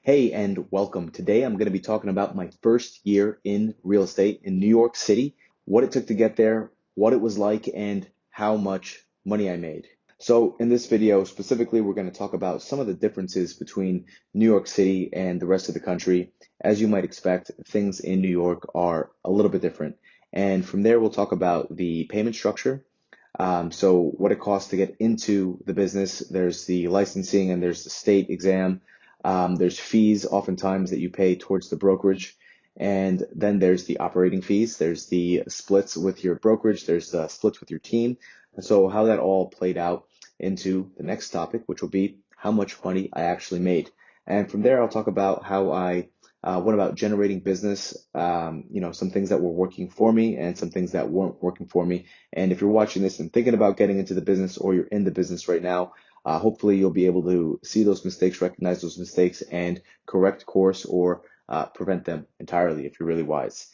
Hey, and welcome. Today I'm going to be talking about my first year in real estate in New York City, what it took to get there, what it was like, and how much money I made. So, in this video specifically, we're going to talk about some of the differences between New York City and the rest of the country. As you might expect, things in New York are a little bit different. And from there, we'll talk about the payment structure. So, what it costs to get into the business. There's the licensing and there's the state exam. There's fees oftentimes that you pay towards the brokerage. And then there's the operating fees. There's the splits with your brokerage. There's the splits with your team. And so how that all played out into the next topic, which will be how much money I actually made. And from there, I'll talk about how I went about generating business, some things that were working for me and some things that weren't working for me. And if you're watching this and thinking about getting into the business or you're in the business right now, hopefully you'll be able to see those mistakes, recognize those mistakes, and correct course or prevent them entirely if you're really wise.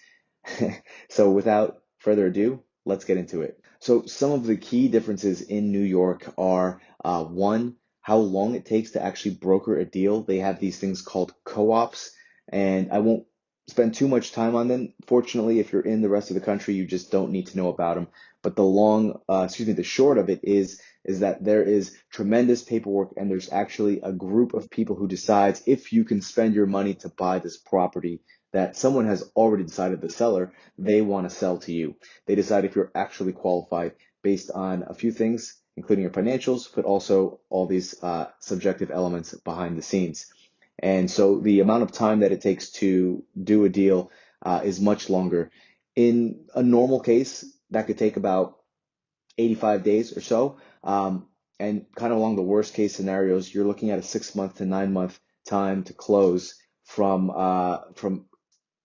So without further ado, let's get into it. So some of the key differences in New York are one, how long it takes to actually broker a deal. They have these things called co-ops, and I won't spend too much time on them. Fortunately, if you're in the rest of the country, you just don't need to know about them. But the short of it is that there is tremendous paperwork and there's actually a group of people who decides if you can spend your money to buy this property that someone has already decided, the seller, they want to sell to you. They decide if you're actually qualified based on a few things, including your financials, but also all these subjective elements behind the scenes. And so the amount of time that it takes to do a deal is much longer. In a normal case, that could take about 85 days or so. And kind of along the worst case scenarios, you're looking at a 6 month to 9 month time to close from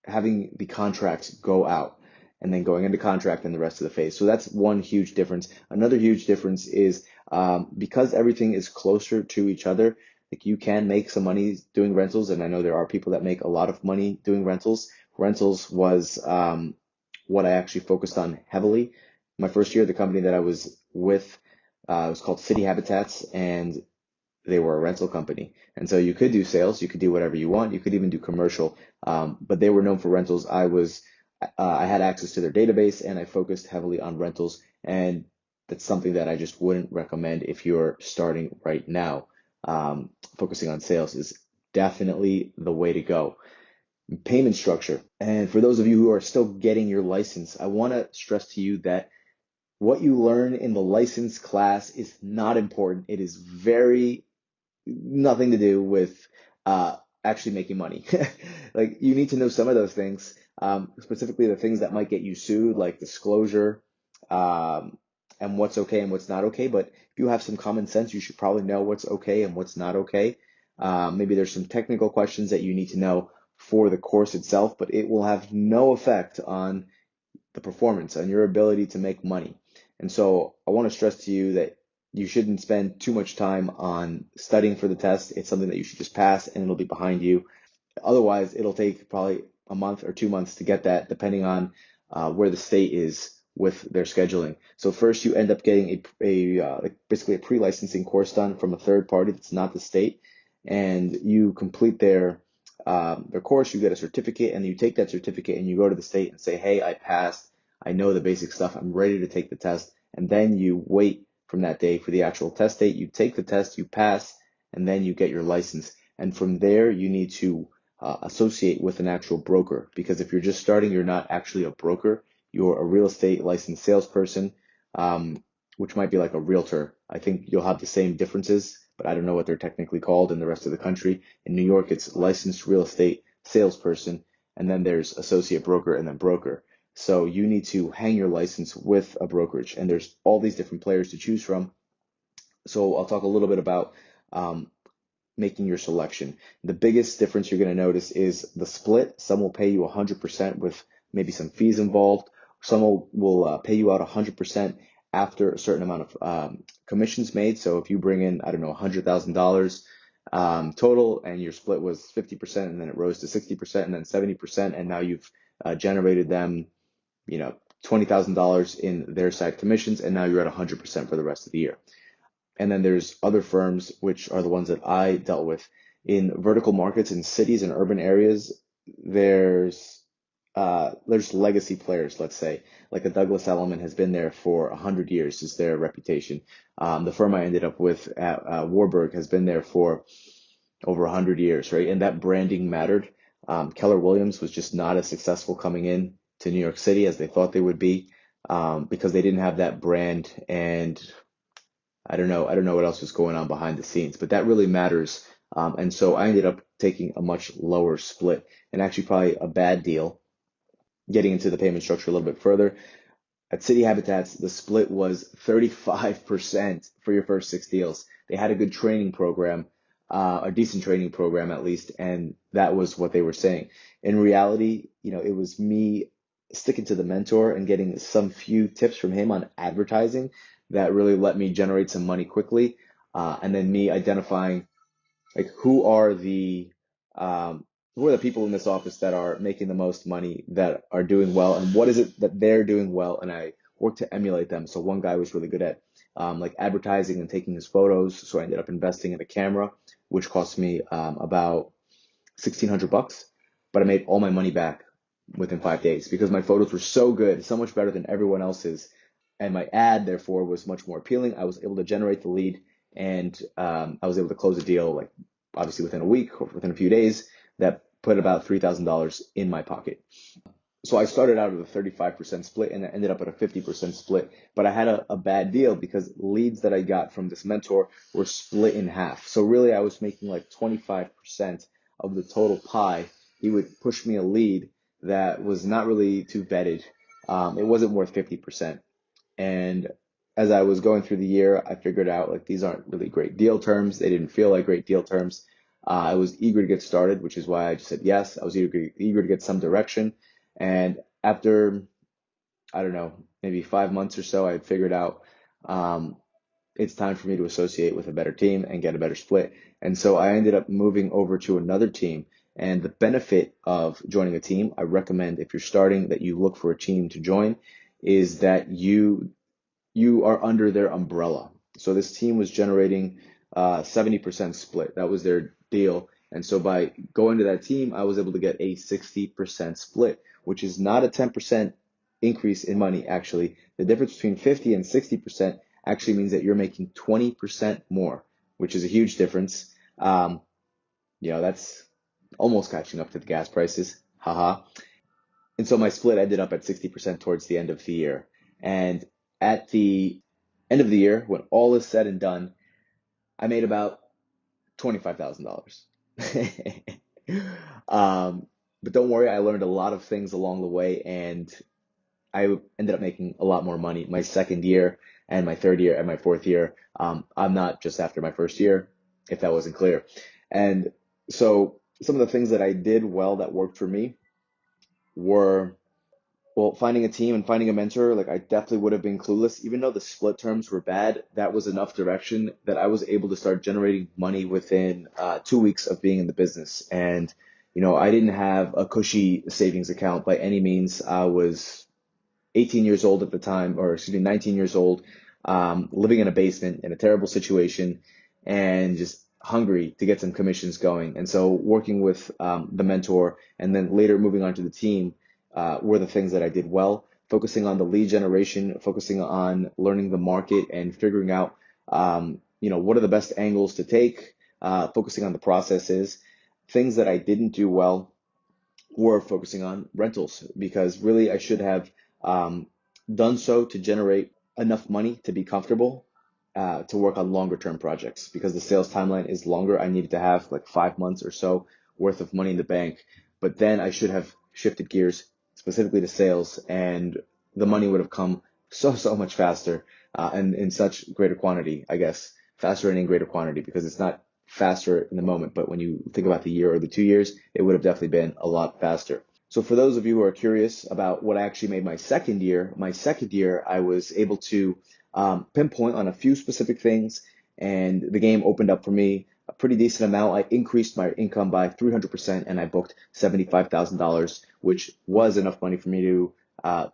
having the contract go out and then going into contract and the rest of the phase. So that's one huge difference. Another huge difference is because everything is closer to each other, like you can make some money doing rentals. And I know there are people that make a lot of money doing rentals. Rentals was what I actually focused on heavily. My first year, the company that I was with was called City Habitats, and they were a rental company. And so you could do sales, you could do whatever you want, you could even do commercial, but they were known for rentals. I had access to their database and I focused heavily on rentals. And that's something that I just wouldn't recommend if you're starting right now. Focusing on sales is definitely the way to go. Payment structure. And for those of you who are still getting your license, I want to stress to you that what you learn in the license class is not important. It is very nothing to do with actually making money. Like you need to know some of those things, specifically the things that might get you sued, like disclosure, and what's okay and what's not okay. But if you have some common sense, you should probably know what's okay and what's not okay. Maybe there's some technical questions that you need to know for the course itself, but it will have no effect on the performance and your ability to make money. And so I want to stress to you that you shouldn't spend too much time on studying for the test. It's something that you should just pass and it'll be behind you. Otherwise, it'll take probably a month or 2 months to get that, depending on where the state is with their scheduling. So first, you end up getting basically a pre-licensing course done from a third party that's not the state, and you complete their course. You get a certificate, and you take that certificate and you go to the state and say, "Hey, I passed. I know the basic stuff. I'm ready to take the test." And then you wait from that day for the actual test date. You take the test, you pass, and then you get your license. And from there, you need to associate with an actual broker, because if you're just starting, you're not actually a broker. You're a real estate licensed salesperson, which might be like a realtor. I think you'll have the same differences, but I don't know what they're technically called in the rest of the country. In New York, it's licensed real estate salesperson, and then there's associate broker and then broker. So you need to hang your license with a brokerage, and there's all these different players to choose from. So I'll talk a little bit about making your selection. The biggest difference you're going to notice is the split. Some will pay you 100% with maybe some fees involved. Some will pay you out 100% after a certain amount of commissions made. So if you bring in, I don't know, $100,000 total, and your split was 50%, and then it rose to 60%, and then 70%, and now you've generated them, $20,000 in their side commissions, and now you're at 100% for the rest of the year. And then there's other firms, which are the ones that I dealt with in vertical markets in cities and urban areas, there's legacy players, let's say, like a Douglas Elliman has been there for 100 years, is their reputation. The firm I ended up with at Warburg has been there for over 100 years, right? And that branding mattered. Keller Williams was just not as successful coming in to New York City as they thought they would be, because they didn't have that brand. And I don't know what else was going on behind the scenes, but that really matters. And so I ended up taking a much lower split, and actually probably a bad deal. Getting into the payment structure a little bit further, at City Habitats, the split was 35% for your first 6 deals. They had a good training program, a decent training program at least, and that was what they were saying. In reality, it was me sticking to the mentor and getting some few tips from him on advertising that really let me generate some money quickly. And then me identifying like who are the people in this office that are making the most money, that are doing well, and what is it that they're doing well, and I work to emulate them. So one guy was really good at like advertising and taking his photos, so I ended up investing in a camera, which cost me about $1,600, but I made all my money back within 5 days because my photos were so good, so much better than everyone else's, and my ad therefore was much more appealing. I was able to generate the lead, and I was able to close a deal, like obviously within a week or within a few days, that put about $3,000 in my pocket. So I started out with a 35% split and I ended up at a 50% split, but I had a bad deal because leads that I got from this mentor were split in half. So really I was making like 25% of the total pie. He would push me a lead that was not really too vetted. It wasn't worth 50%. And as I was going through the year, I figured out like these aren't really great deal terms. They didn't feel like great deal terms. I was eager to get started, which is why I just said yes. I was eager to get some direction. And after, I don't know, maybe 5 months or so, I had figured out um, it's time for me to associate with a better team and get a better split. And so I ended up moving over to another team. And the benefit of joining a team, I recommend if you're starting that you look for a team to join, is that you are under their umbrella. So this team was generating 70% split. That was their deal. And so by going to that team, I was able to get a 60% split, which is not a 10% increase in money, actually. The difference between 50 and 60% actually means that you're making 20% more, which is a huge difference. That's almost catching up to the gas prices. Haha. And so my split ended up at 60% towards the end of the year. And at the end of the year, when all is said and done, I made about $25,000. But don't worry, I learned a lot of things along the way, and I ended up making a lot more money my second year and my third year and my fourth year. I'm not just after my first year, if that wasn't clear. And so some of the things that I did well that worked for me were, well, finding a team and finding a mentor. Like I definitely would have been clueless. Even though the split terms were bad, that was enough direction that I was able to start generating money within 2 weeks of being in the business. And, I didn't have a cushy savings account by any means. I was 18 years old at the time, or excuse me, 19 years old, living in a basement in a terrible situation and just hungry to get some commissions going. And so working with the mentor and then later moving on to the team were the things that I did well, focusing on the lead generation, focusing on learning the market and figuring out, what are the best angles to take, focusing on the processes. Things that I didn't do well were focusing on rentals because really I should have um, done so to generate enough money to be comfortable to work on longer term projects because the sales timeline is longer. I needed to have like 5 months or so worth of money in the bank, but then I should have shifted gears specifically to sales, and the money would have come so much faster and in such greater quantity, I guess, faster and in greater quantity because it's not faster in the moment, but when you think about the year or the 2 years, it would have definitely been a lot faster. So for those of you who are curious about what I actually made my second year, I was able to pinpoint on a few specific things, and the game opened up for me a pretty decent amount. I increased my income by 300%, and I booked $75,000, which was enough money for me to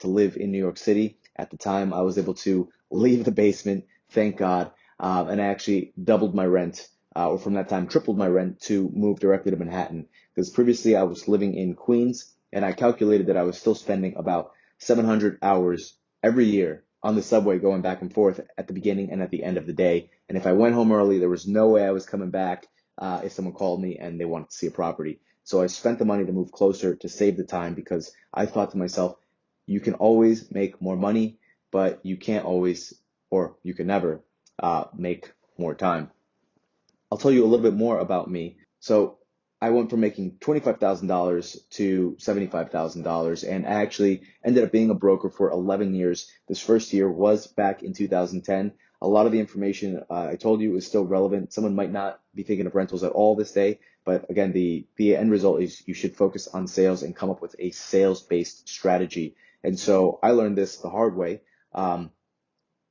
live in New York City. At the time, I was able to leave the basement, thank God, and I actually doubled my rent or from that time tripled my rent to move directly to Manhattan. Because previously I was living in Queens, and I calculated that I was still spending about 700 hours every year on the subway going back and forth at the beginning and at the end of the day. And if I went home early, there was no way I was coming back if someone called me and they wanted to see a property. So I spent the money to move closer to save the time because I thought to myself, you can always make more money, but you can't always, or you can never, make more time. I'll tell you a little bit more about me. So I went from making $25,000 to $75,000, and I actually ended up being a broker for 11 years. This first year was back in 2010. A lot of the information I told you is still relevant. Someone might not be thinking of rentals at all this day, but again, the end result is you should focus on sales and come up with a sales-based strategy. And so I learned this the hard way.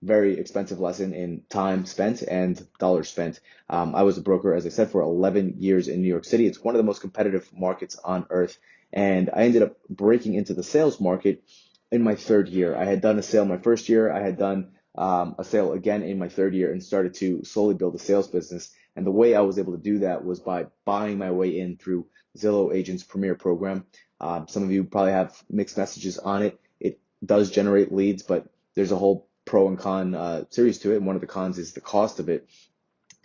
Very expensive lesson in time spent and dollars spent. I was a broker, as I said, for 11 years in New York City. It's one of the most competitive markets on earth. And I ended up breaking into the sales market in my third year. I had done a sale my first year. I had done a sale again in my third year and started to slowly build a sales business. And the way I was able to do that was by buying my way in through Zillow Agents Premier program. Some of you probably have mixed messages on it. It does generate leads, but there's a whole pro and con series to it. And one of the cons is the cost of it.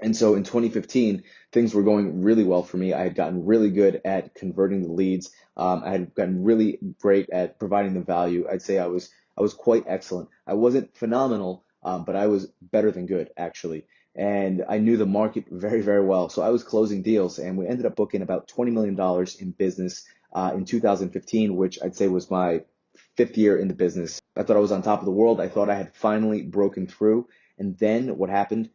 And so in 2015, things were going really well for me. I had gotten really good at converting the leads. I had gotten really great at providing the value. I'd say I was quite excellent. I wasn't phenomenal, but I was better than good actually. And I knew the market very, very well. So I was closing deals, and we ended up booking about $20 million in business in 2015, which I'd say was my fifth year in the business. I thought I was on top of the world. I thought I had finally broken through. And then what happened?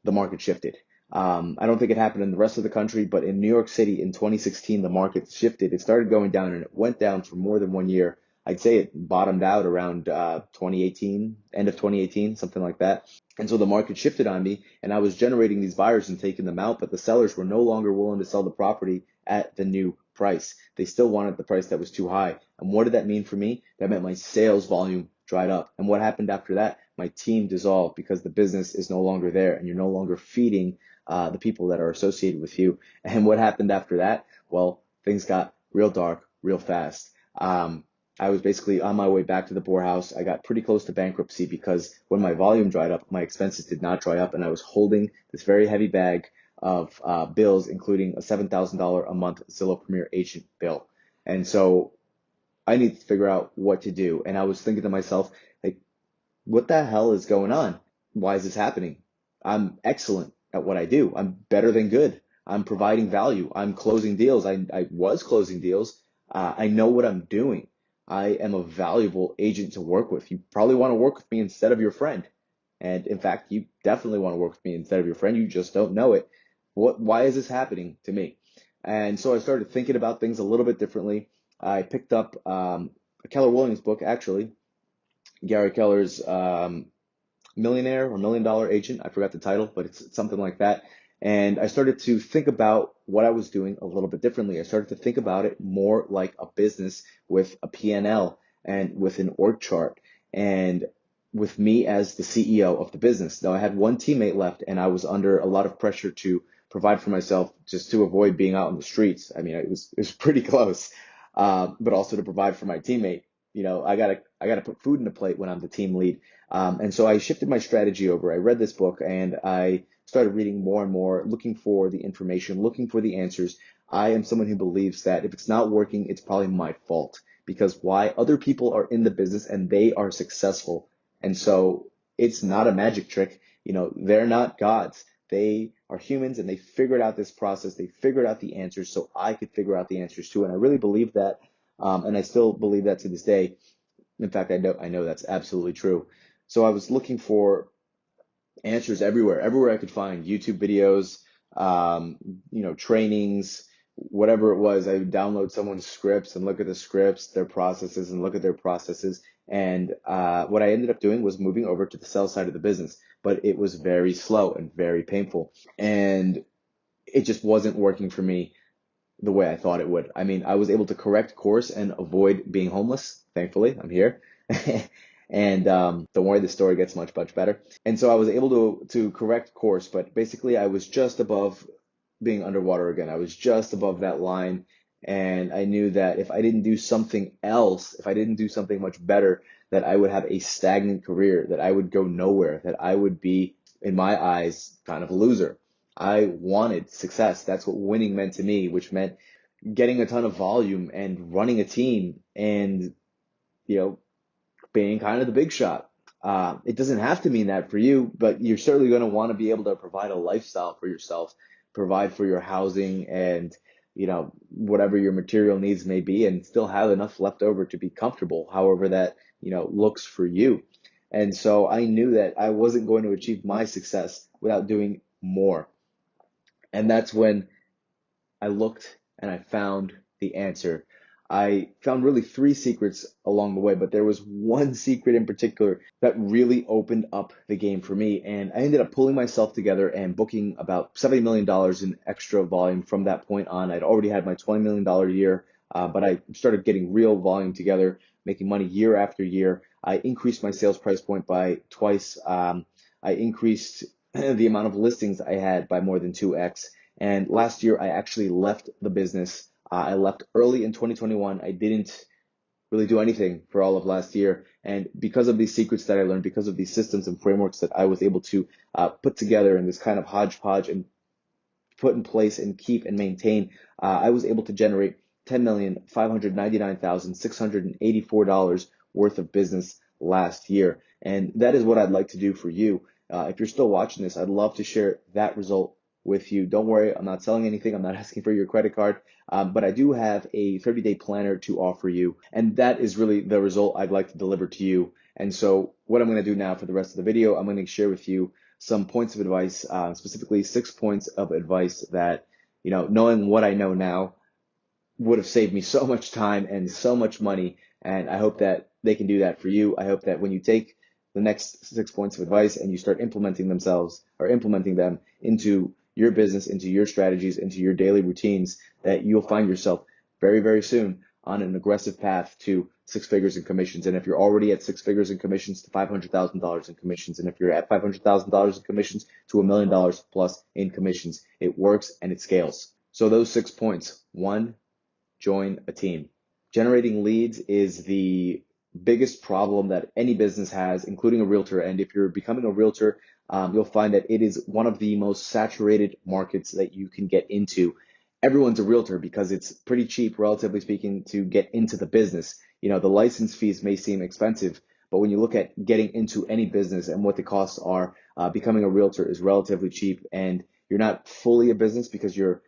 The market shifted. I don't think it happened in the rest of the country, but in New York City in 2016, the market shifted. It started going down, and it went down for more than 1 year. I'd say it bottomed out around 2018, end of 2018, something like that. And so the market shifted on me, and I was generating these buyers and taking them out, but the sellers were no longer willing to sell the property at the new price. They still wanted the price that was too high. And what did that mean for me? That meant my sales volume dried up. And what happened after that? My team dissolved because the business is no longer there, and you're no longer feeding the people that are associated with you. And what happened after that? Well, things got real dark real fast. I was basically on my way back to the poorhouse. I got pretty close to bankruptcy because when my volume dried up, my expenses did not dry up, and I was holding this very heavy bag of bills, including a $7,000 a month Zillow Premier agent bill. And so I need to figure out what to do. And I was thinking to myself, like, what the hell is going on? Why is this happening? I'm excellent at what I do. I'm better than good. I'm providing value. I'm closing deals. I was closing deals. I know what I'm doing. I am a valuable agent to work with. You probably want to work with me instead of your friend. And in fact, you definitely want to work with me instead of your friend. You just don't know it. Why is this happening to me? And so I started thinking about things a little bit differently. I picked up a Keller Williams book, actually, Gary Keller's Millionaire or Million Dollar Agent. I forgot the title, but it's something like that. And I started to think about what I was doing a little bit differently. I started to think about it more like a business with a P&L and with an org chart and with me as the CEO of the business. Now I had one teammate left, and I was under a lot of pressure to provide for myself just to avoid being out in the streets. I mean, it was pretty close, but also to provide for my teammate. You know, I gotta put food in the plate when I'm the team lead. And so I shifted my strategy over. I read this book, and I started reading more and more, looking for the information, looking for the answers. I am someone who believes that if it's not working, it's probably my fault, because why? Other people are in the business and they are successful. And so it's not a magic trick. You know, they're not gods. They are humans, and they figured out this process. They figured out the answers, so I could figure out the answers too. And I really believe that. And I still believe that to this day. In fact, I know that's absolutely true. So I was looking for answers everywhere I could find YouTube videos, trainings, whatever it was. I would download someone's scripts and look at the scripts, their processes, and look at their processes. And what I ended up doing was moving over to the sales side of the business, but it was very slow and very painful, and it just wasn't working for me the way I thought it would. I mean, I was able to correct course and avoid being homeless. Thankfully, I'm here. And don't worry, the story gets much, much better. And so I was able to correct course, but basically I was just above being underwater again. I was just above that line. And I knew that if I didn't do something else, if I didn't do something much better, that I would have a stagnant career, that I would go nowhere, that I would be, in my eyes, kind of a loser. I wanted success. That's what winning meant to me, which meant getting a ton of volume and running a team and, you know, being kind of the big shot. It doesn't have to mean that for you, but you're certainly going to want to be able to provide a lifestyle for yourself, provide for your housing and, whatever your material needs may be, and still have enough left over to be comfortable, however that, looks for you. And so I knew that I wasn't going to achieve my success without doing more. And that's when I looked and I found the answer. I found really three secrets along the way, but there was one secret in particular that really opened up the game for me. And I ended up pulling myself together and booking about $70 million in extra volume from that point on. I'd already had my $20 million year, but I started getting real volume together, making money year after year. I increased my sales price point by twice. I increased the amount of listings I had by more than 2x. And last year, I actually left the business. I left early in 2021. I didn't really do anything for all of last year. And because of these secrets that I learned, because of these systems and frameworks that I was able to put together in this kind of hodgepodge and put in place and keep and maintain, I was able to generate $10,599,684 worth of business last year. And that is what I'd like to do for you. If you're still watching this, I'd love to share that result with you. Don't worry, I'm not selling anything. I'm not asking for your credit card, but I do have a 30-day planner to offer you. And that is really the result I'd like to deliver to you. And so what I'm going to do now for the rest of the video, I'm going to share with you some points of advice, specifically 6 points of advice that, knowing what I know now would have saved me so much time and so much money. And I hope that they can do that for you. I hope that when you take the next 6 points of advice and you start implementing them into your business, into your strategies, into your daily routines, that you'll find yourself very, very soon on an aggressive path to 6 figures in commissions. And if you're already at 6 figures in commissions, to $500,000 in commissions. And if you're at $500,000 in commissions, to $1 million plus in commissions. It works and it scales. So those 6 points: 1, join a team. Generating leads is the biggest problem that any business has, including a realtor. And if you're becoming a realtor, you'll find that it is one of the most saturated markets that you can get into. Everyone's a realtor because it's pretty cheap, relatively speaking, to get into the business. The license fees may seem expensive, but when you look at getting into any business and what the costs are, becoming a realtor is relatively cheap. And you're not fully a business because you're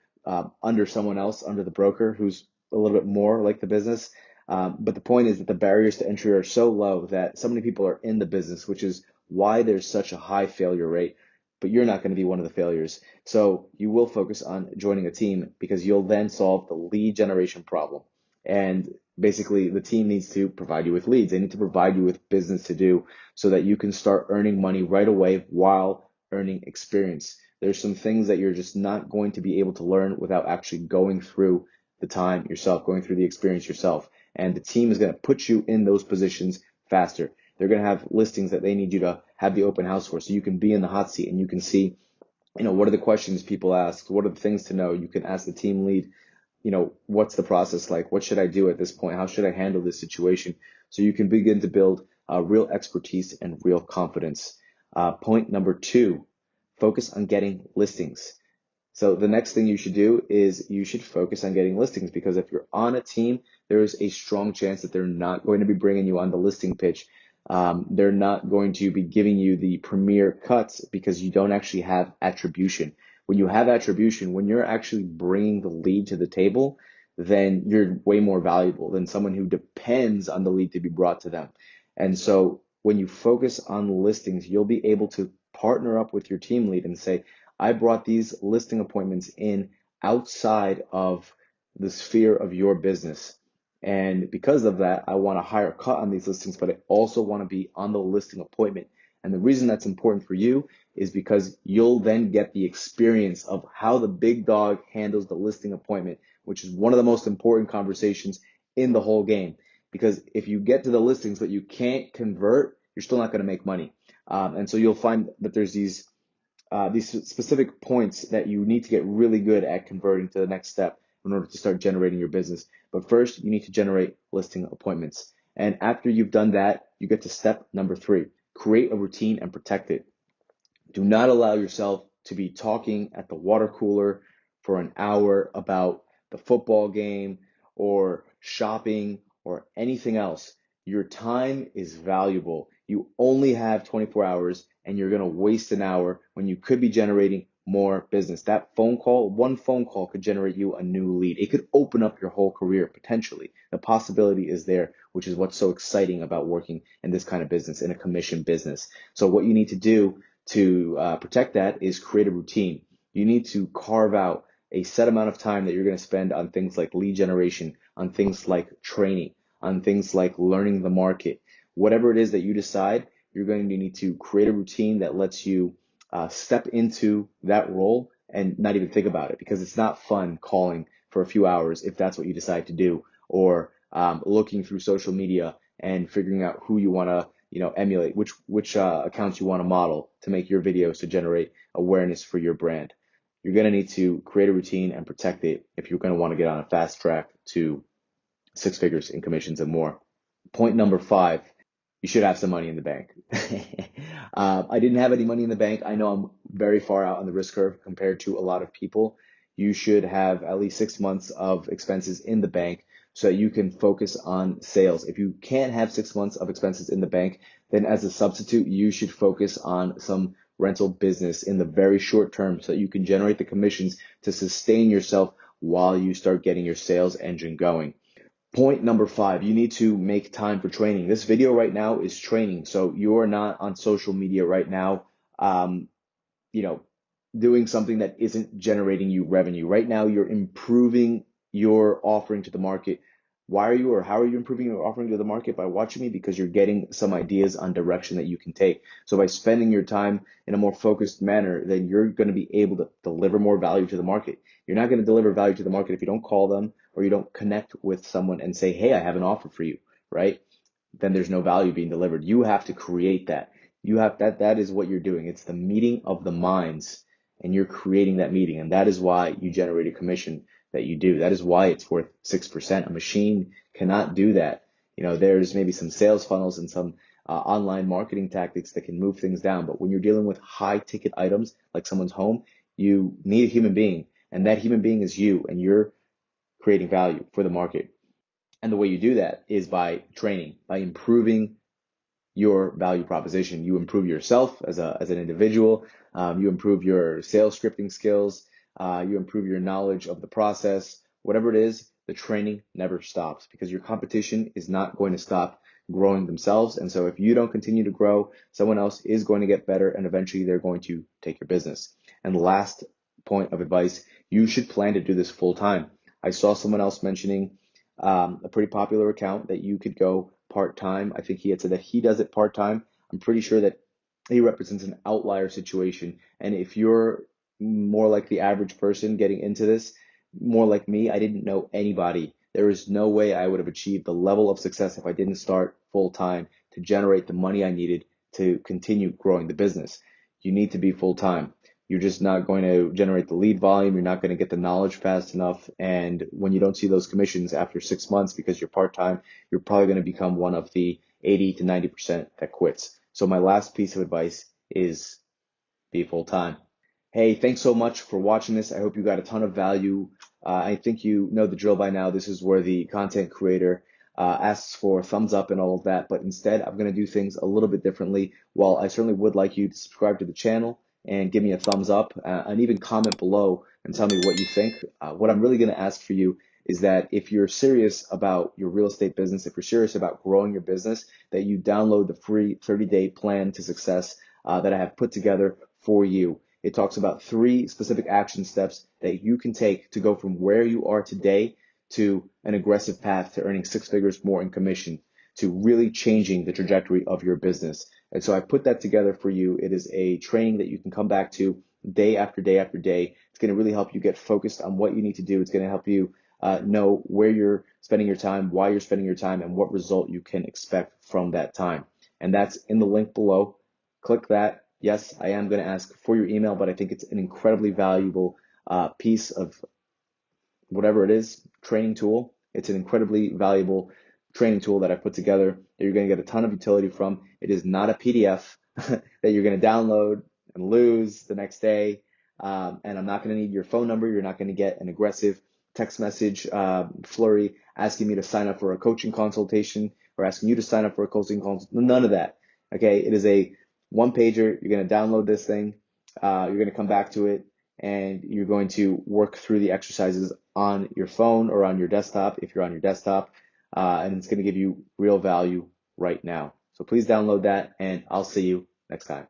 under someone else, under the broker, who's a little bit more like the business. But the point is that the barriers to entry are so low that so many people are in the business, which is why there's such a high failure rate. But you're not going to be one of the failures. So you will focus on joining a team because you'll then solve the lead generation problem. And basically, the team needs to provide you with leads. They need to provide you with business to do so that you can start earning money right away while earning experience. There's some things that you're just not going to be able to learn without actually going through the time yourself, going through the experience yourself. And the team is going to put you in those positions faster. They're going to have listings that they need you to have the open house for, so you can be in the hot seat and you can see, what are the questions people ask? What are the things to know? You can ask the team lead, what's the process like? What should I do at this point? How should I handle this situation? So you can begin to build real expertise and real confidence. Point number 2, focus on getting listings. So the next thing you should do is you should focus on getting listings, because if you're on a team, there is a strong chance that they're not going to be bringing you on the listing pitch. They're not going to be giving you the premier cuts because you don't actually have attribution. When you have attribution, when you're actually bringing the lead to the table, then you're way more valuable than someone who depends on the lead to be brought to them. And so when you focus on listings, you'll be able to partner up with your team lead and say, I brought these listing appointments in outside of the sphere of your business. And because of that, I want a higher cut on these listings, but I also want to be on the listing appointment. And the reason that's important for you is because you'll then get the experience of how the big dog handles the listing appointment, which is one of the most important conversations in the whole game. because if you get to the listings but you can't convert, you're still not going to make money. And so you'll find that there's these specific points that you need to get really good at converting to the next step in order to start generating your business. But first, you need to generate listing appointments. And after you've done that, you get to step number 3, create a routine and protect it. Do not allow yourself to be talking at the water cooler for an hour about the football game or shopping or anything else. Your time is valuable. You only have 24 hours and you're going to waste an hour when you could be generating more business. That phone call, one phone call could generate you a new lead. It could open up your whole career potentially. The possibility is there, which is what's so exciting about working in this kind of business, in a commission business. So what you need to do to protect that is create a routine. You need to carve out a set amount of time that you're going to spend on things like lead generation, on things like training, on things like learning the market. Whatever it is that you decide, you're going to need to create a routine that lets you step into that role and not even think about it, because it's not fun calling for a few hours if that's what you decide to do, or looking through social media and figuring out who you want to emulate, which accounts you want to model to make your videos to generate awareness for your brand. You're going to need to create a routine and protect it if you're going to want to get on a fast track to 6 figures in commissions and more. Point number 5, you should have some money in the bank. I didn't have any money in the bank. I know I'm very far out on the risk curve compared to a lot of people. You should have at least 6 months of expenses in the bank so that you can focus on sales. If you can't have 6 months of expenses in the bank, then as a substitute, you should focus on some rental business in the very short term so that you can generate the commissions to sustain yourself while you start getting your sales engine going. Point number 5, you need to make time for training. This video right now is training. So you're not on social media right now, you know, doing something that isn't generating you revenue. Right now, you're improving your offering to the market. Why are you, or how are you improving your offering to the market? By watching me, because you're getting some ideas on direction that you can take. So by spending your time in a more focused manner, then you're going to be able to deliver more value to the market. You're not going to deliver value to the market if you don't call them or you don't connect with someone and say, hey, I have an offer for you, right? Then there's no value being delivered. You have to create that. That is what you're doing. It's the meeting of the minds, and you're creating that meeting. And that is why you generate a commission that you do. That is why it's worth 6%. A machine cannot do that. There's maybe some sales funnels and some online marketing tactics that can move things down. But when you're dealing with high ticket items like someone's home, you need a human being, and that human being is you, and you're creating value for the market. And the way you do that is by training, by improving your value proposition. You improve yourself as an individual. You improve your sales scripting skills. You improve your knowledge of the process. Whatever it is, the training never stops, because your competition is not going to stop growing themselves. And so if you don't continue to grow, someone else is going to get better, and eventually they're going to take your business. And the last point of advice, you should plan to do this full time. I saw someone else mentioning a pretty popular account that you could go part-time. I think he had said that he does it part-time. I'm pretty sure that he represents an outlier situation. And if you're more like the average person getting into this, more like me, I didn't know anybody. There is no way I would have achieved the level of success if I didn't start full-time to generate the money I needed to continue growing the business. You need to be full-time. You're just not going to generate the lead volume. You're not going to get the knowledge fast enough. And when you don't see those commissions after 6 months because you're part-time, you're probably going to become one of the 80 to 90% that quits. So my last piece of advice is be full-time. Hey, thanks so much for watching this. I hope you got a ton of value. I think you know the drill by now. This is where the content creator asks for a thumbs up and all of that. But instead, I'm going to do things a little bit differently. While I certainly would like you to subscribe to the channel and give me a thumbs up and even comment below and tell me what you think. What I'm really going to ask for you is that if you're serious about your real estate business, if you're serious about growing your business, that you download the free 30-day plan to success that I have put together for you. It talks about 3 specific action steps that you can take to go from where you are today to an aggressive path to earning 6 figures more in commission, to really changing the trajectory of your business. And so I put that together for you. It is a training that you can come back to day after day after day. It's going to really help you get focused on what you need to do. It's going to help you know where you're spending your time, why you're spending your time, and what result you can expect from that time. And that's in the link below. Click that. Yes, I am going to ask for your email, but I think it's an incredibly valuable piece of whatever it is, training tool. It's an incredibly valuable training tool that I put together that you're going to get a ton of utility from. It is not a PDF that you're going to download and lose the next day. And I'm not going to need your phone number. You're not going to get an aggressive text message flurry asking me to sign up for a coaching consultation or asking you to sign up for a coaching consultation. None of that. Okay. It is a one pager. You're going to download this thing. You're going to come back to it and you're going to work through the exercises on your phone or on your desktop if you're on your desktop, and it's going to give you real value right now. So please download that, and I'll see you next time.